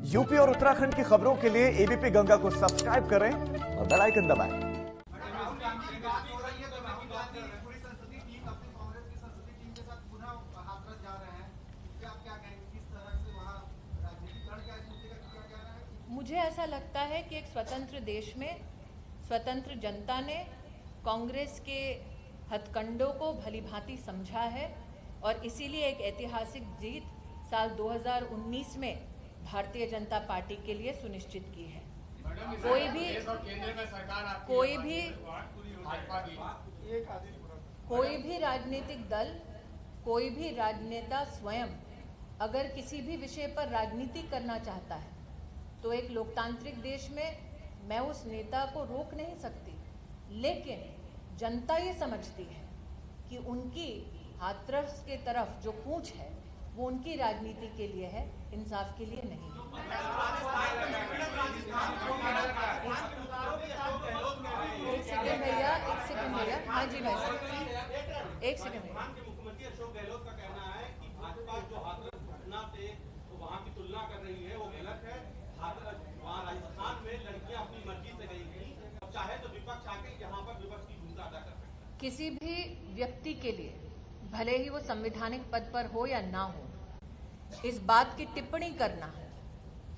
UP और उत्तराखंड की खबरों के लिए एबीपी गंगा को सब्सक्राइब करें और बेल आइकन दबाएं। मुझे ऐसा लगता है कि एक स्वतंत्र देश में स्वतंत्र जनता ने कांग्रेस के हथकंडों को भलीभांति समझा है और इसीलिए एक ऐतिहासिक जीत साल 2019 में भारतीय जनता पार्टी के लिए सुनिश्चित की है। कोई भी राजनीतिक दल, कोई भी राजनेता स्वयं अगर किसी भी विषय पर राजनीति करना चाहता है तो एक लोकतांत्रिक देश में मैं उस नेता को रोक नहीं सकती, लेकिन जनता ये समझती है कि उनकी हाथरस के तरफ जो कूच है वो उनकी राजनीति के लिए है, इंसाफ के लिए नहीं। एक सेकंड भैया, हाँ जी भाई साहब, एक सेकंड भैया। मुख्यमंत्री अशोक गहलोत का कहना है कि भाजपा जो हाथरस घटना से वहाँ की तुलना कर रही है वो गलत है। वहाँ राजस्थान में लड़कियां अपनी मर्जी से गई थी, और चाहे तो विपक्ष आके यहाँ पर विपक्ष की भूमिका अदा कर सकता है। किसी भी व्यक्ति के लिए, भले ही वो संवैधानिक पद पर हो या ना हो, इस बात की टिप्पणी करना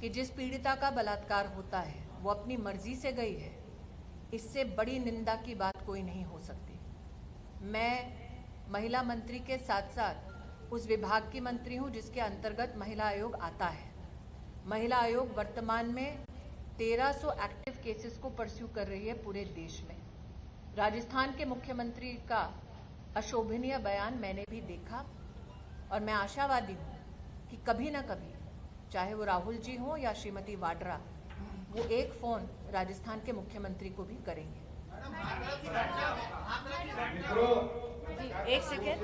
कि जिस पीड़िता का बलात्कार होता है वो अपनी मर्जी से गई है, इससे बड़ी निंदा की बात कोई नहीं हो सकती। मैं महिला मंत्री के साथ साथ उस विभाग की मंत्री हूं जिसके अंतर्गत महिला आयोग आता है। महिला आयोग वर्तमान में 1300 एक्टिव केसेस को परस्यू कर रही है पूरे देश में। राजस्थान के मुख्यमंत्री का अशोभनीय बयान मैंने भी देखा और मैं आशावादी हूं कि कभी ना कभी, चाहे वो राहुल जी हो या श्रीमती वाड्रा, वो एक फोन राजस्थान के मुख्यमंत्री को भी करेंगे। एक सेकेंड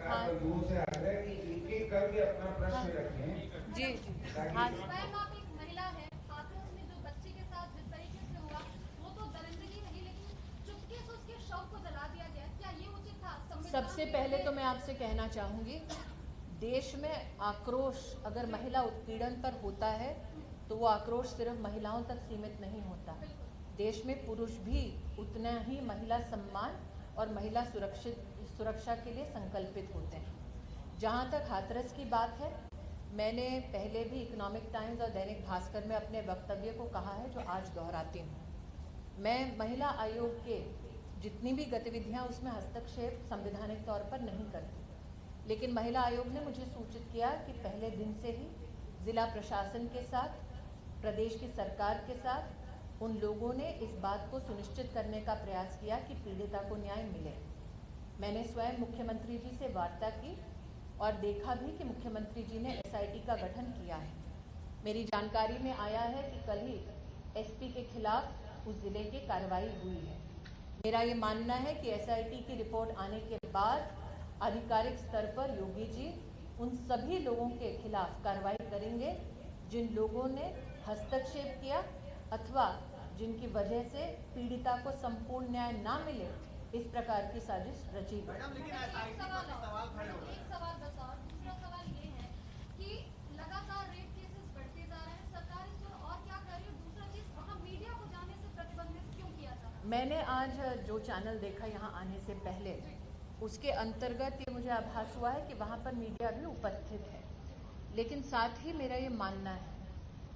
हाँ जी हाँ। आप एक महिला है, हाथरस में जो बच्चे के साथ जिस तरीके से हुआ वो तो दरिंदगी नहीं, लेकिन चुपके से उसके शव को जला दिया गया, क्या ये उचित था? सबसे पहले तो मैं आपसे कहना चाहूंगी, देश में आक्रोश अगर महिला उत्पीड़न पर होता है तो वो आक्रोश सिर्फ महिलाओं तक सीमित नहीं होता। देश में पुरुष भी उतना ही महिला सम्मान और महिला सुरक्षा के लिए संकल्पित होते हैं। जहाँ तक हाथरस की बात है, मैंने पहले भी इकोनॉमिक टाइम्स और दैनिक भास्कर में अपने वक्तव्य को कहा है, जो आज दोहराती हूँ। मैं महिला आयोग के जितनी भी गतिविधियाँ उसमें हस्तक्षेप संवैधानिक तौर पर नहीं करती, लेकिन महिला आयोग ने मुझे सूचित किया कि पहले दिन से ही जिला प्रशासन के साथ, प्रदेश की सरकार के साथ उन लोगों ने इस बात को सुनिश्चित करने का प्रयास किया कि पीड़िता को न्याय मिले। मैंने स्वयं मुख्यमंत्री जी से वार्ता की और देखा भी कि मुख्यमंत्री जी ने एसआईटी का गठन किया है। मेरी जानकारी में आया है कि कल ही एसपी के खिलाफ उस जिले की कार्रवाई हुई है। मेरा ये मानना है कि एसआईटी की रिपोर्ट आने के बाद आधिकारिक स्तर पर योगी जी उन सभी लोगों के खिलाफ कार्रवाई करेंगे जिन लोगों ने हस्तक्षेप किया अथवा जिनकी वजह से पीड़िता को संपूर्ण न्याय ना मिले, इस प्रकार की साजिश रची गई। एक सवाल बस, और दूसरा सवाल ये है कि लगातार रेप केसेस बढ़ते जा रहे हैं, सरकार इस पर और क्या कर रही है? दूसरा चीज, वहाँ मीडिया को जाने से प्रतिबंधित क्यों किया जा रहा है? मैंने आज जो चैनल देखा यहाँ आने से पहले, उसके अंतर्गत ये मुझे आभास हुआ है कि वहाँ पर मीडिया भी उपस्थित है, लेकिन साथ ही मेरा ये मानना है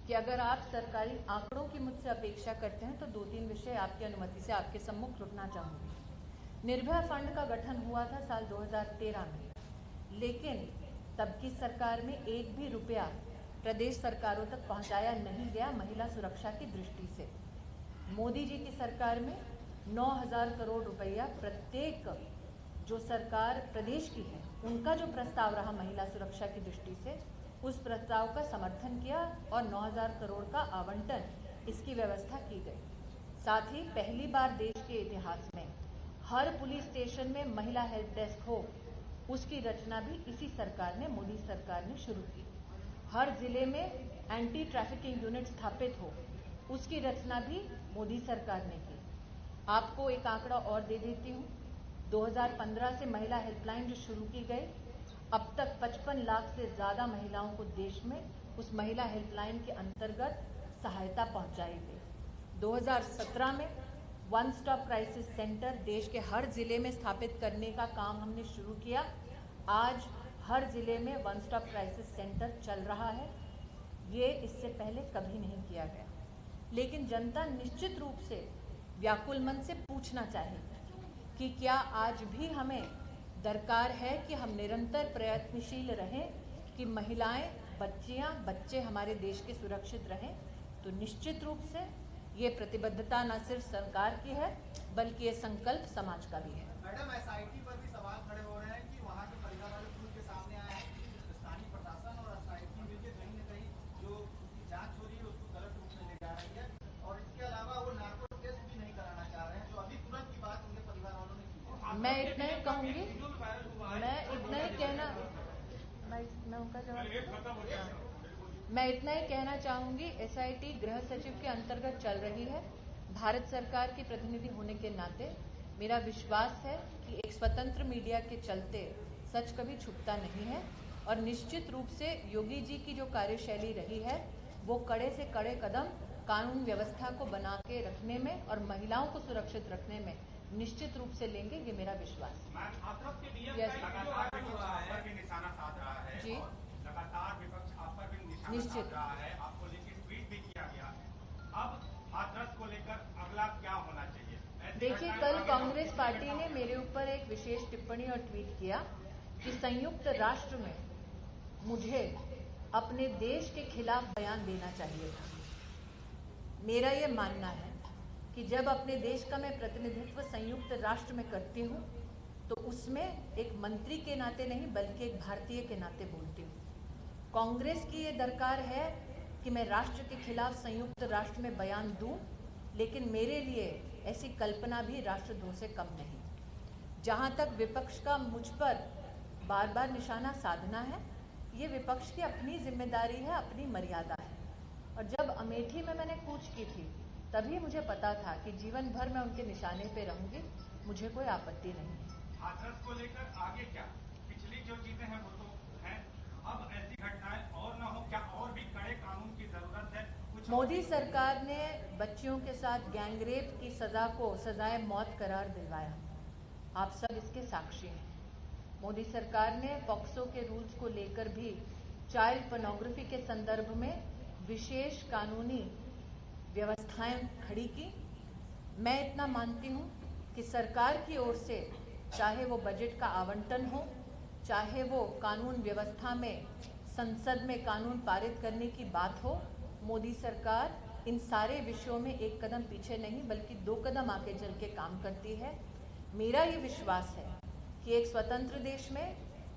कि अगर आप सरकारी आंकड़ों की मुझसे अपेक्षा करते हैं तो 2-3 विषय आपकी अनुमति से आपके सम्मुख रखना चाहूँगी। निर्भया फंड का गठन हुआ था साल 2013 में, लेकिन तब की सरकार में एक भी रुपया प्रदेश सरकारों तक पहुंचाया नहीं गया महिला सुरक्षा की दृष्टि से। मोदी जी की सरकार में 9,000 करोड़ रुपया प्रत्येक जो सरकार प्रदेश की है उनका जो प्रस्ताव रहा महिला सुरक्षा की दृष्टि से, उस प्रस्ताव का समर्थन किया और 9,000 करोड़ का आवंटन इसकी व्यवस्था की गई। साथ ही पहली बार देश के इतिहास में हर पुलिस स्टेशन में महिला हेल्प डेस्क हो, उसकी रचना भी इसी सरकार ने, मोदी सरकार ने शुरू की। हर जिले में एंटी ट्रैफिकिंग यूनिट स्थापित हो, उसकी रचना भी मोदी सरकार ने की। आपको एक आंकड़ा और दे देती हूँ, 2015 से महिला हेल्पलाइन जो शुरू की गई, अब तक 55 लाख से ज्यादा महिलाओं को देश में उस महिला हेल्पलाइन के अंतर्गत सहायता पहुंचाई गई। 2017 में वन स्टॉप क्राइसिस सेंटर देश के हर जिले में स्थापित करने का काम हमने शुरू किया। आज हर जिले में वन स्टॉप क्राइसिस सेंटर चल रहा है। ये इससे पहले कभी नहीं किया गया, लेकिन जनता निश्चित रूप से व्याकुल मन से पूछना चाहेगी कि क्या आज भी हमें दरकार है कि हम निरंतर प्रयत्नशील रहें कि महिलाएं, बच्चियां, बच्चे हमारे देश के सुरक्षित रहें। तो निश्चित रूप से ये प्रतिबद्धता न सिर्फ सरकार की है, बल्कि ये संकल्प समाज का भी है। मैडम, एसआईटी पर भी सवाल खड़े हो रहे हैं कि वहाँ के परिवार वाले खुद के सामने आए हैं कि स्थानीय प्रशासन और एसआईटी मिलकर कहीं न कहीं जो जांच हो रही है उसको गलत रूप में ले जा रही है, और इसके अलावा वो नार्को टेस्ट भी नहीं कराना चाह रहे हैं, जो अभी तुरंत की बात उनके परिवार वालों ने की है। मैं इतना ही कहूँगी, मैं इतना ही कहना चाहूंगी, एसआईटी गृह सचिव के अंतर्गत चल रही है। भारत सरकार के प्रतिनिधि होने के नाते मेरा विश्वास है कि एक स्वतंत्र मीडिया के चलते सच कभी छुपता नहीं है, और निश्चित रूप से योगी जी की जो कार्यशैली रही है वो कड़े से कड़े कदम कानून व्यवस्था को बना के रखने में और महिलाओं को सुरक्षित रखने में निश्चित रूप से लेंगे, ये मेरा विश्वास है। जी, लगातार विपक्ष आप पर भी निशाना निश्चित साध रहा है, आपको लेकर ट्वीट भी किया गया। अब हाथरस को लेकर अगला क्या होना चाहिए? देखिए, कल कांग्रेस पार्टी ने मेरे ऊपर एक विशेष टिप्पणी और ट्वीट किया कि संयुक्त राष्ट्र में मुझे अपने देश के खिलाफ बयान देना चाहिए था। मेरा ये मानना है कि जब अपने देश का मैं प्रतिनिधित्व संयुक्त राष्ट्र में करती हूँ तो उसमें एक मंत्री के नाते नहीं बल्कि एक भारतीय के नाते बोलती हूँ। कांग्रेस की ये दरकार है कि मैं राष्ट्र के खिलाफ संयुक्त राष्ट्र में बयान दूं, लेकिन मेरे लिए ऐसी कल्पना भी राष्ट्रद्रोह से कम नहीं। जहां तक विपक्ष का मुझ पर बार बार निशाना साधना है, ये विपक्ष की अपनी जिम्मेदारी है, अपनी मर्यादा है। और जब अमेठी में मैंने कूच की थी तभी मुझे पता था कि जीवन भर मैं उनके निशाने पे रहूंगी, मुझे कोई आपत्ति नहीं है। हाथरस को लेकर आगे क्या? पिछली जो चीजें हैं वो तो हैं, अब ऐसी घटनाएं और ना हो, क्या और भी कड़े कानून की जरूरत है? कुछ मोदी सरकार ने बच्चियों के साथ गैंगरेप की सजा को सजाए मौत करार दिलवाया। आप सब इसके साक्षी हैं। मोदी सरकार ने पॉक्सो के रूल्स को लेकर भी चाइल्ड पोर्नोग्राफी के संदर्भ में विशेष कानूनी व्यवस्थाएं खड़ी की। मैं इतना मानती हूं कि सरकार की ओर से चाहे वो बजट का आवंटन हो, चाहे वो कानून व्यवस्था में संसद में कानून पारित करने की बात हो, मोदी सरकार इन सारे विषयों में एक कदम पीछे नहीं बल्कि 2 कदम आगे चल के काम करती है। मेरा ये विश्वास है कि एक स्वतंत्र देश में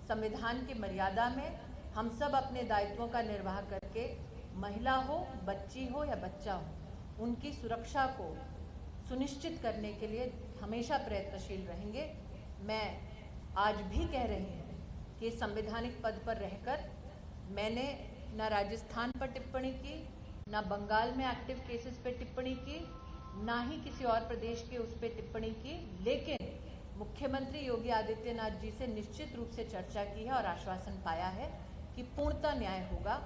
संविधान की मर्यादा में हम सब अपने दायित्वों का निर्वाह करके महिला हो, बच्ची हो या बच्चा हो, उनकी सुरक्षा को सुनिश्चित करने के लिए हमेशा प्रयत्नशील रहेंगे। मैं आज भी कह रही हूँ कि संवैधानिक पद पर रहकर मैंने न राजस्थान पर टिप्पणी की, न बंगाल में एक्टिव केसेस पे टिप्पणी की, ना ही किसी और प्रदेश के उस पर टिप्पणी की, लेकिन मुख्यमंत्री योगी आदित्यनाथ जी से निश्चित रूप से चर्चा की है और आश्वासन पाया है कि पूर्णतः न्याय होगा।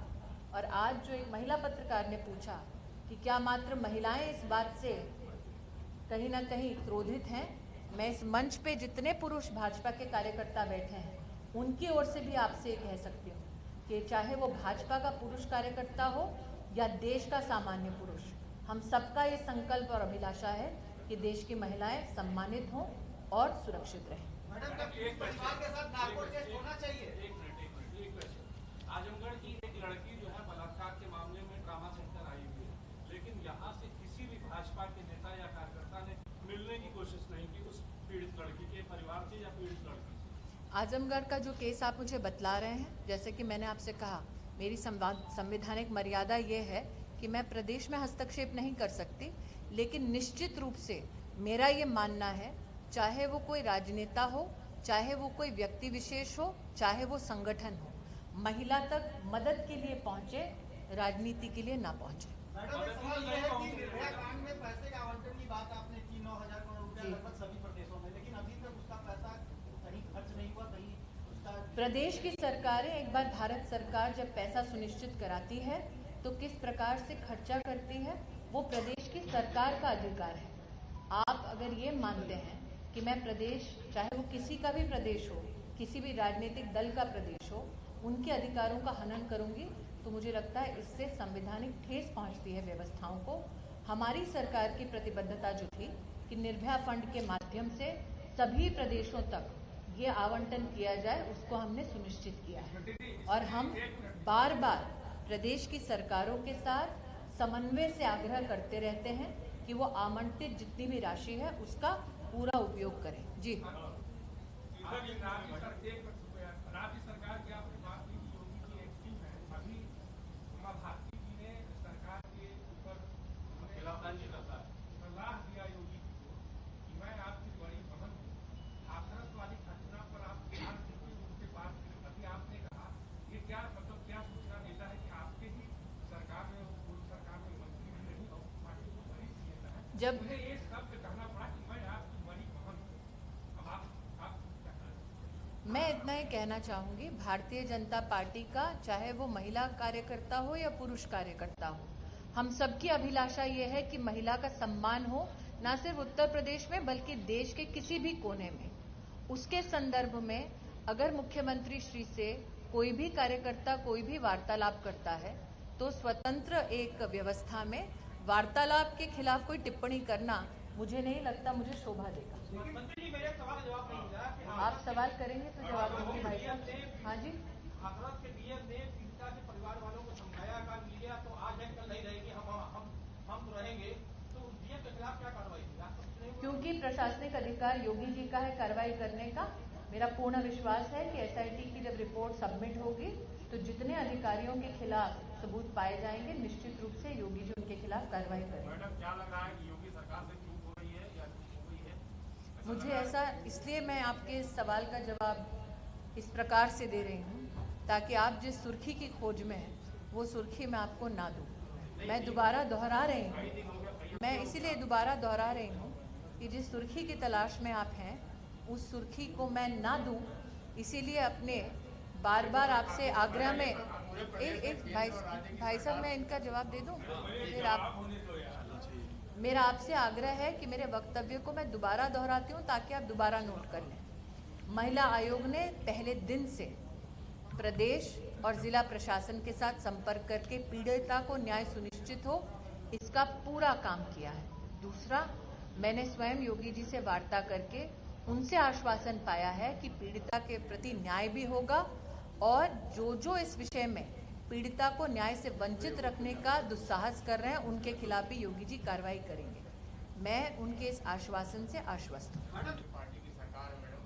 और आज जो एक महिला पत्रकार ने पूछा कि क्या मात्र महिलाएं इस बात से कहीं ना कहीं क्रोधित हैं, मैं इस मंच पे जितने पुरुष भाजपा के कार्यकर्ता बैठे हैं उनकी ओर से भी आपसे ये कह सकती हूँ कि चाहे वो भाजपा का पुरुष कार्यकर्ता हो या देश का सामान्य पुरुष, हम सबका ये संकल्प और अभिलाषा है कि देश की महिलाएं सम्मानित हों और सुरक्षित रहें। मैडम, क्या परिवार के साथ नार्को टेस्ट होना चाहिए? एक मिनट आजमगढ़ की एक लड़की जो है बलात्कार के मामले में ट्रामा सेंटर आई हुई है, लेकिन यहाँ से किसी भी भाजपा के नेता या कार्यकर्ता ने मिलने की कोशिश नहीं की उस पीड़ित लड़की के परिवार से या पीड़ित लड़की से। आजमगढ़ का जो केस आप मुझे बतला रहे हैं, जैसे कि मैंने आपसे कहा, मेरी संवैधानिक मर्यादा ये है कि मैं प्रदेश में हस्तक्षेप नहीं कर सकती, लेकिन निश्चित रूप से मेरा ये मानना है, चाहे वो कोई राजनेता हो, चाहे वो कोई व्यक्ति विशेष हो, चाहे वो संगठन हो, महिला तक मदद के लिए पहुंचे, राजनीति के लिए ना पहुंचे। मैडम, एक सवाल यह है कि निर्भया कांड में पैसे के आवंटन की बात आपने की, 9,000 करोड़ रुपया लगभग सभी प्रदेशों में, लेकिन अभी तक उसका पैसा कहीं खर्च नहीं हुआ, कहीं प्रदेश की सरकारें, एक बार भारत सरकार जब पैसा सुनिश्चित कराती है तो किस प्रकार से खर्चा करती है वो प्रदेश की सरकार का अधिकार है। आप अगर ये मानते हैं कि मैं प्रदेश, चाहे वो किसी का भी प्रदेश हो, किसी भी राजनीतिक दल का प्रदेश हो, उनके अधिकारों का हनन करूंगी तो मुझे लगता है इससे संवैधानिक ठेस पहुंचती है व्यवस्थाओं को। हमारी सरकार की प्रतिबद्धता जो थी कि निर्भया फंड के माध्यम से सभी प्रदेशों तक ये आवंटन किया जाए, उसको हमने सुनिश्चित किया है और हम बार बार प्रदेश की सरकारों के साथ समन्वय से आग्रह करते रहते हैं कि वो आवंटित जितनी भी राशि है उसका पूरा उपयोग करें। जी राज्य सरकार की आपने बात की योगी की एक स्कीम है, अभी उमा भारती जी ने सरकार के ऊपर सलाह दिया योगी जी को कि मैं आपकी बड़ी बहन हूँ, हाथरस वाली घटना पर आप ध्यान दीजिए, उनसे बात करें। अभी आपने कहा ये क्या मतलब क्या सूचना देता है कि आपके ही सरकार में, पूर्व सरकार में मंत्री भी नहीं और पार्टी को वरिष्ठ नेता है, जब उन्हें ये शब्द कहना पड़ा कि मैं आपकी बड़ी बहन हूँ। अब आप क्या कहना? मैं इतना ही कहना चाहूंगी, भारतीय जनता पार्टी का चाहे वो महिला कार्यकर्ता हो या पुरुष कार्यकर्ता हो, हम सबकी अभिलाषा ये है कि महिला का सम्मान हो, ना सिर्फ उत्तर प्रदेश में बल्कि देश के किसी भी कोने में। उसके संदर्भ में अगर मुख्यमंत्री श्री से कोई भी कार्यकर्ता कोई भी वार्तालाप करता है तो स्वतंत्र एक व्यवस्था में वार्तालाप के खिलाफ कोई टिप्पणी करना मुझे नहीं लगता मुझे शोभा देगा। मंत्री जी, मेरे एक सवाल का जवाब नहीं मिला कि आप सवाल करेंगे तो जवाब दूंगी भाई साहब। हाँ जी, हाथरस के डीएम ने पीड़िता के परिवार वालों को समझाया का मीडिया तो आज है कल नहीं रहेगी, हम तो रहेंगे, तो उस डीएम के खिलाफ क्या कार्रवाई की? आप कुछ नहीं बोला? क्योंकि प्रशासनिक अधिकार योगी जी का है कार्रवाई करने का। मेरा पूर्ण विश्वास है कि एसआईटी की जब रिपोर्ट सबमिट होगी तो जितने अधिकारियों के खिलाफ सबूत पाए जाएंगे निश्चित रूप से योगी जी उनके खिलाफ कार्रवाई करेंगे। मैडम, क्या लग रहा है कि योगी सरकार से चूक हो रही है या चूक हो गई है? मुझे ऐसा, इसलिए मैं आपके इस सवाल का जवाब इस प्रकार से दे रही हूँ ताकि आप जिस सुर्खी की खोज में हैं वो सुर्खी मैं आपको ना दूँ। मैं दोबारा दोहरा रही हूँ, मैं इसीलिए दोबारा दोहरा रही हूँ कि जिस सुर्खी की तलाश में आप हैं उस सुर्खी को मैं ना दूँ, इसीलिए अपने बार बार आपसे आग्रह में एक भाई साहब मैं इनका जवाब दे दूँ फिर आप। मेरा आपसे आग्रह है कि मेरे वक्तव्य को मैं दोबारा दोहराती हूँ ताकि आप दोबारा नोट कर लें। महिला आयोग ने पहले दिन से प्रदेश और जिला प्रशासन के साथ संपर्क करके पीड़िता को न्याय सुनिश्चित हो इसका पूरा काम किया है। दूसरा, मैंने स्वयं योगी जी से वार्ता करके उनसे आश्वासन पाया है कि पीड़िता के प्रति न्याय भी होगा और जो इस विषय में पीड़िता को न्याय से वंचित रखने का दुस्साहस कर रहे हैं उनके खिलाफ भी योगी जी कार्रवाई करेंगे। मैं उनके इस आश्वासन से आश्वस्त हूँ। पार्टी की सरकार है मैडम,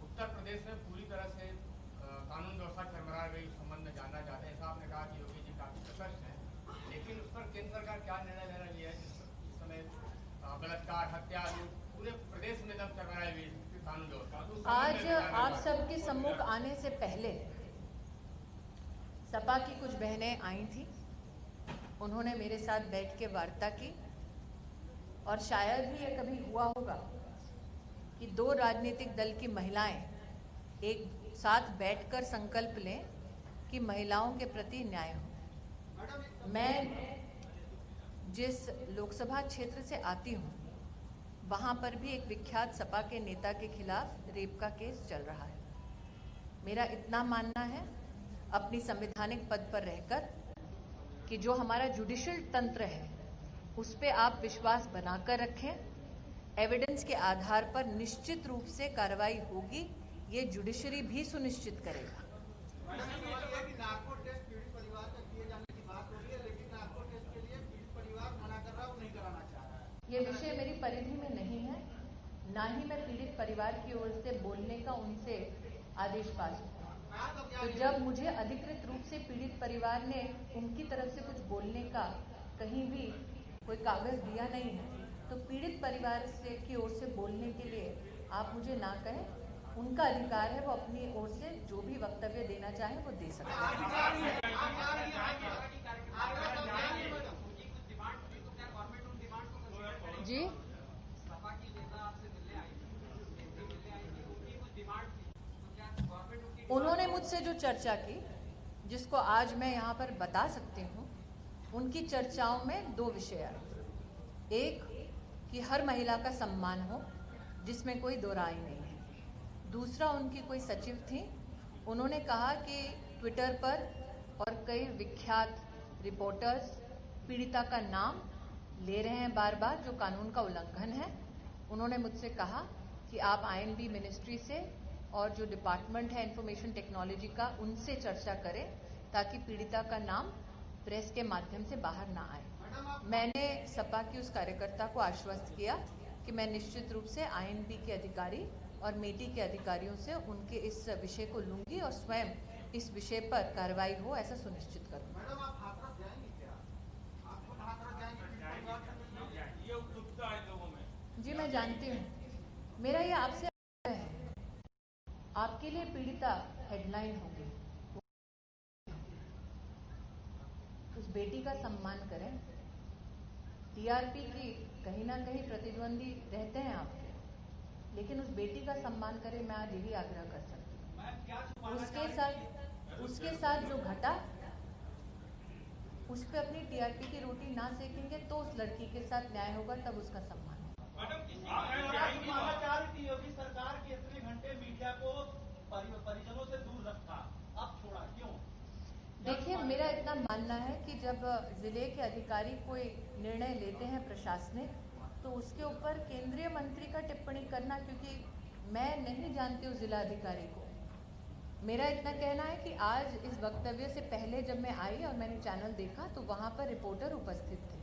उत्तर प्रदेश में पूरी तरह से कानून व्यवस्था चरमरा गई, इस संबंध में जानना चाहते हैं। साहब ने कहा कि योगी जी काफी सशक्त हैं, लेकिन उस पर केंद्र सरकार क्या निर्णय लेना लिया है? इस समय बलात्कार, हत्या पूरे प्रदेश में एकदम चरमराई हुई कानून व्यवस्था। आज आप सबके सम्मुख आने से पहले सपा की कुछ बहनें आई थी, उन्होंने मेरे साथ बैठ के वार्ता की और शायद ही ये कभी हुआ होगा कि दो राजनीतिक दल की महिलाएं एक साथ बैठकर संकल्प लें कि महिलाओं के प्रति न्याय हो। मैं जिस लोकसभा क्षेत्र से आती हूँ वहाँ पर भी एक विख्यात सपा के नेता के खिलाफ रेप का केस चल रहा है। मेरा इतना मानना है अपनी संवैधानिक पद पर रहकर कि जो हमारा जुडिशियल तंत्र है उस पे आप विश्वास बनाकर रखें, एविडेंस के आधार पर निश्चित रूप से कार्रवाई होगी, ये जुडिशरी भी सुनिश्चित करेगा। नागपुर टेस्ट पीड़ित परिवार का किए जाने की बात हो रही है, लेकिन नागपुर टेस्ट के लिए पीड़ित परिवार मना कर रहा है, वो नहीं कराना चाह रहा है। ये विषय मेरी परिधि में नहीं है, ना ही मैं पीड़ित परिवार की ओर से बोलने का उनसे आदेश पा सकती हूँ। तो जब मुझे अधिकृत रूप से पीड़ित परिवार ने उनकी तरफ से कुछ बोलने का कहीं भी कोई कागज दिया नहीं है, तो पीड़ित परिवार से की ओर से बोलने के लिए आप मुझे ना कहें, उनका अधिकार है, वो अपनी ओर से जो भी वक्तव्य देना चाहे वो दे सकते हैं। जी, मुझसे जो चर्चा की, जिसको आज मैं यहाँ पर बता सकती हूँ, उनकी चर्चाओं में दो विषय आए। एक कि हर महिला का सम्मान हो, जिसमें कोई दो राय नहीं है। दूसरा, उनकी कोई सचिव थी, उन्होंने कहा कि ट्विटर पर और कई विख्यात रिपोर्टर्स पीड़िता का नाम ले रहे हैं बार बार, जो कानून का उल्लंघन है। उन्होंने मुझसे कहा कि आप आईएनबी मिनिस्ट्री से और जो डिपार्टमेंट है इंफॉर्मेशन टेक्नोलॉजी का, उनसे चर्चा करें ताकि पीड़िता का नाम प्रेस के माध्यम से बाहर ना आए। मैंने सपा की उस कार्यकर्ता को आश्वस्त किया कि मैं निश्चित रूप से आईएनबी के अधिकारी और मेटी के अधिकारियों से उनके इस विषय को लूंगी और स्वयं इस विषय पर कार्रवाई हो, ऐसा सुनिश्चित करूंगी। मैडम आप हाथरस जाएंगी क्या? आप खुद हाथरस जाएंगी? ये उत्सुकता है लोगों में। जी मैं जानती हूँ। मेरा ये आपसे आग्रह है, आपके लिए पीड़िता हेडलाइन होगी, उस बेटी का सम्मान करें। टीआरपी की कहीं ना कहीं प्रतिद्वंदी रहते हैं आपके, लेकिन उस बेटी का सम्मान करें। मैं आज यही आग्रह कर सकती हूँ। उसके साथ जो घटा, उस पर अपनी टीआरपी की रोटी ना सेकेंगे तो उस लड़की के साथ न्याय होगा, तब उसका सम्मान होगा। समाचार की योगी सरकार के इतने घंटे मीडिया को परिजनों से दूर रखा, अब छोड़ा क्यों? देखिए, मेरा इतना मानना है कि जब जिले के अधिकारी कोई निर्णय लेते हैं प्रशासनिक, तो उसके ऊपर केंद्रीय मंत्री का टिप्पणी करना, क्योंकि मैं नहीं जानती हूँ जिला अधिकारी को। मेरा इतना कहना है कि आज इस वक्तव्य से पहले जब मैं आई और मैंने चैनल देखा, तो वहाँ पर रिपोर्टर उपस्थित थे।